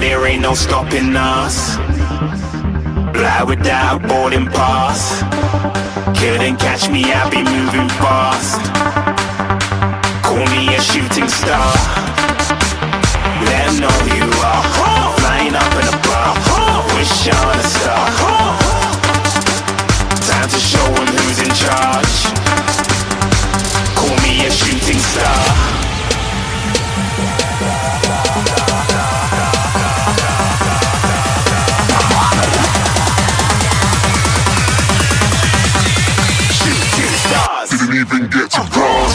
there ain't no stopping us. Fly without a boarding pass. Couldn't catch me, I'll be moving fast. Call me a shooting star. Let 'em know who you are. Flying up in a bar. Wish on a star. Time to show 'em who's in charge. Call me a shooting star. Shooting stars. Didn't even get to cross.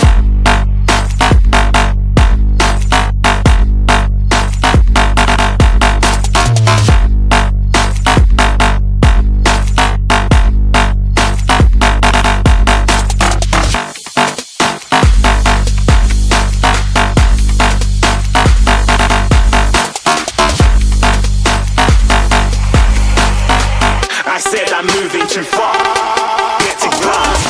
I'm moving too far. Get to glass.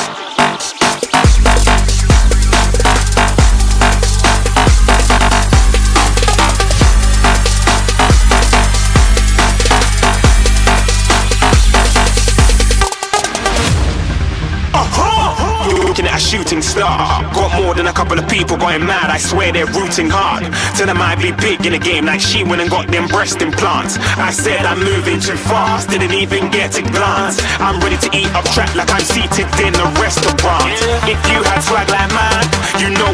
Looking at a shooting star. Got more than a couple of people going mad. I swear they're rooting hard. Tell them I'd be big in the game like she went and got them breast implants. I said I'm moving too fast, didn't even get a glance. I'm ready to eat up track like I'm seated in a restaurant. If you had swag like mine, you know